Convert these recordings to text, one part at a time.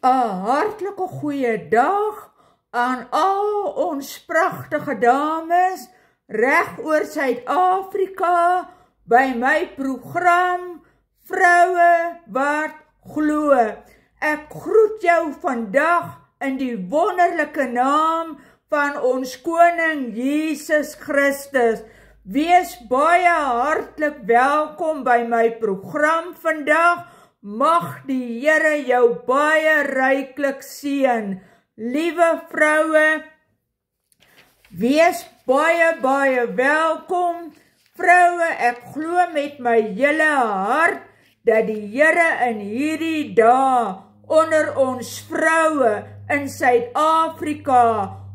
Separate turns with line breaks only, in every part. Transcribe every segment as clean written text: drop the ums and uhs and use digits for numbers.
'n hartlike goeie dag aan al ons pragtige dames reg oor Suid-Afrika by my program Vroue wat glo. Ek groet jou vandag in die wonderlike naam van ons koning Jesus Christus. Wees baie hartlik welkom by my program vandag. Mag die Here jou baie ryklik seën. Liewe vroue, wees baie welkom. Vroue, ek glo met my hele hart dat die Here in hierdie dae onder ons vroue in Suid-Afrika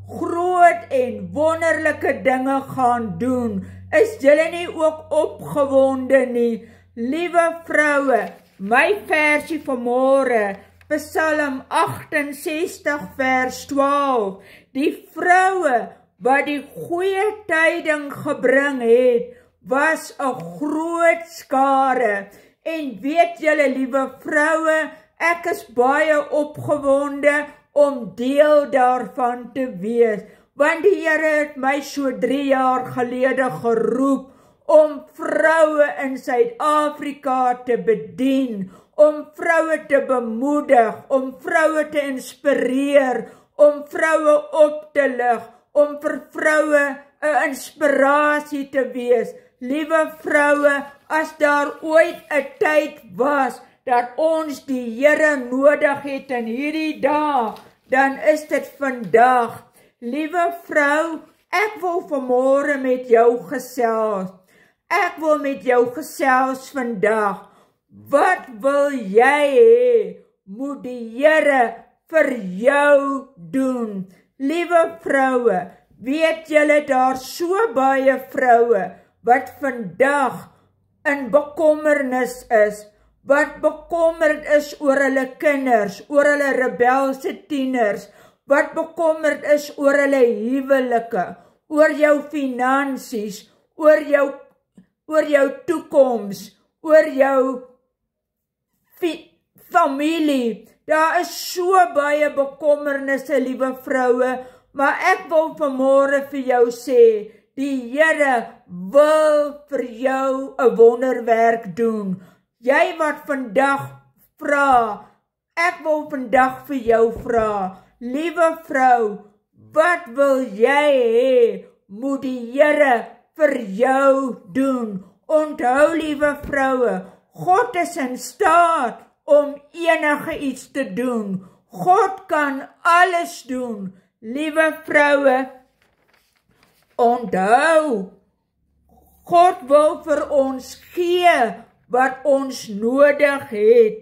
groot en wonderlike dinge gaan doen. Is julle nie ook opgewonde nie? Liewe vroue, my versie vanmôre, Psalm 68 vers 12. Die vroue wat die goeie tyding gebring het, was 'n groot skare. En weet julle, liewe vroue, ek is baie opgewonde om deel daarvan te wees. Want die Here het my so 3 jaar gelede geroep om vroue in Suid-Afrika te bedien, om vroue te bemoedig, om vroue te inspireer, om vroue op te lig, om vir vroue 'n inspirasie te wees. Liewe vroue, as daar ooit 'n tyd was dat ons die Here nodig het in hierdie dae, dan is dit vandag. Liewe vrou, ek wil vanmôre met jou gesels. Ek wil met jou gesels vandag. Wat wil jy hê moet die Here vir jou doen? Liewe vroue, weet julle daar so baie vroue wat vandag in bekommernis is, wat bekommerd is oor hulle kinders, oor hulle rebelse tieners, wat bekommerd is oor hulle huwelike, oor jou finansies, oor jou toekoms, oor jou familie. Daar is so baie bekommernisse, liewe vroue, maar ek wil vanmôre vir jou sê, die Here wil vir jou 'n wonderwerk doen. Jy wat vandag vra, ek wil vandag vir jou vra, liewe vrou, wat wil jy hê moet die Here vir jou doen? Onthou, liewe vroue, God is in staat om enige iets te doen. God kan alles doen. Liewe vroue, onthou, God wil vir ons gee wat ons nodig het.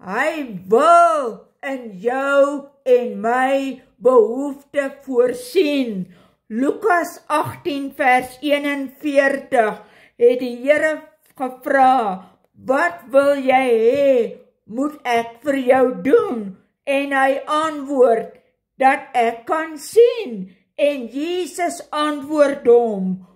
Hy wil in jou en my behoefte voorsien. Lukas 18 vers 41 het die Here gevra, wat wil jy hê moet ek vir jou doen? En hy antwoord, dat ek kan sien. En Jesus antwoord hom,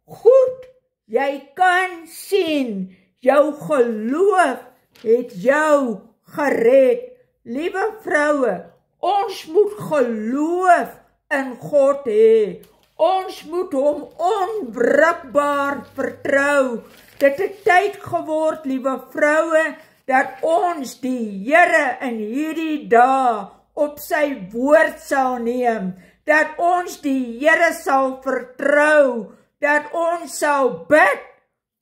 goed, jy kan sien, jou geloof het jou gered. Liewe vroue, ons moet geloof in God hê. Ons moet hom onwrikbaar vertrou. Dit het tyd geword, liewe vroue, dat ons die Here in hierdie dae op sy woord sal neem, dat ons die Here sal vertrou, dat ons sal bid,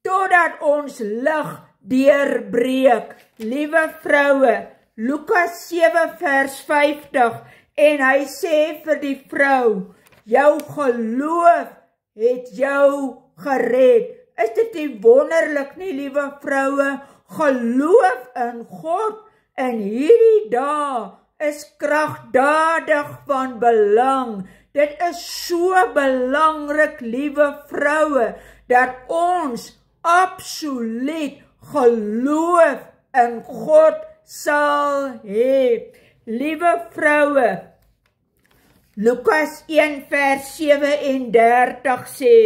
totdat ons lig deurbreek. Liewe vroue, Lukas 7 vers 50, en hy sê vir die vrou, jou geloof het jou gered. Is dit nie wonderlik nie, liewe vroue? Geloof in God in hierdie dae is kragdadig van belang. Dit is so belangrik, liewe vroue, dat ons absoluut geloof in God sal hê. Liewe vroue, Lukas 1 vers 37 sê,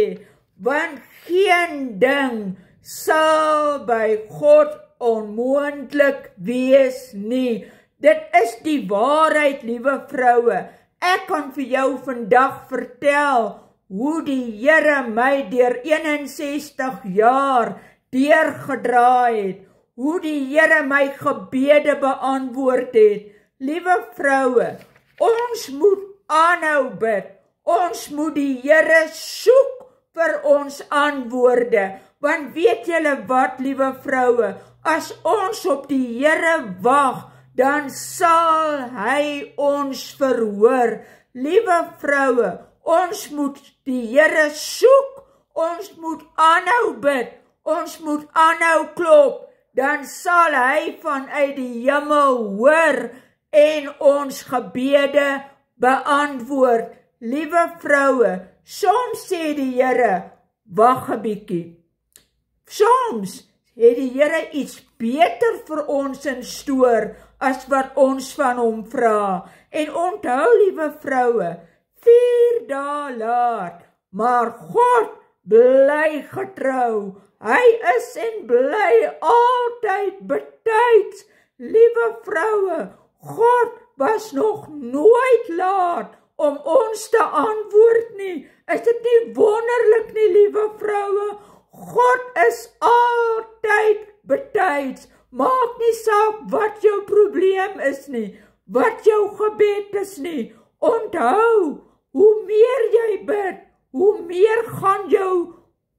want geen ding sal by God onmoontlik wees nie. Dit is die waarheid, liewe vroue. Ek kan vir jou vandag vertel hoe die Here my deur 61 jaar deurgedraai het, hoe die Here my gebede beantwoord het. Liewe vroue, ons moet aanhou bid. Ons moet die Here soek vir ons antwoorde. Want weet julle wat, liewe vroue, as ons op die Here wag, dan sal hy ons verhoor. Liewe vroue, ons moet die Here soek, ons moet aanhou bid, ons moet aanhou klop, dan sal hy vanuit die hemel hoor en ons gebede beantwoord. Liewe vroue, soms sê die Here, wag 'n bietjie. Soms het die Here iets beter vir ons in stoor as wat ons van hom vra. En onthou, liewe vroue, 4 dae laat, maar God bly getrou. Hy is en bly altyd betyds. Liewe vroue, God was nog nooit laat om ons te antwoord nie. Is dit nie wonderlik nie, liewe vroue? God is altyd betyds. Maak nie saak wat jou probleem is nie, wat jou gebed is nie. Onthou, hoe meer jy bid, hoe meer gaan jou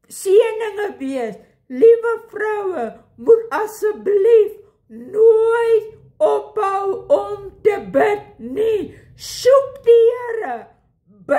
seëninge wees. Liewe vroue, moet asseblief nooit ophou om te bid nie. Soek die Here.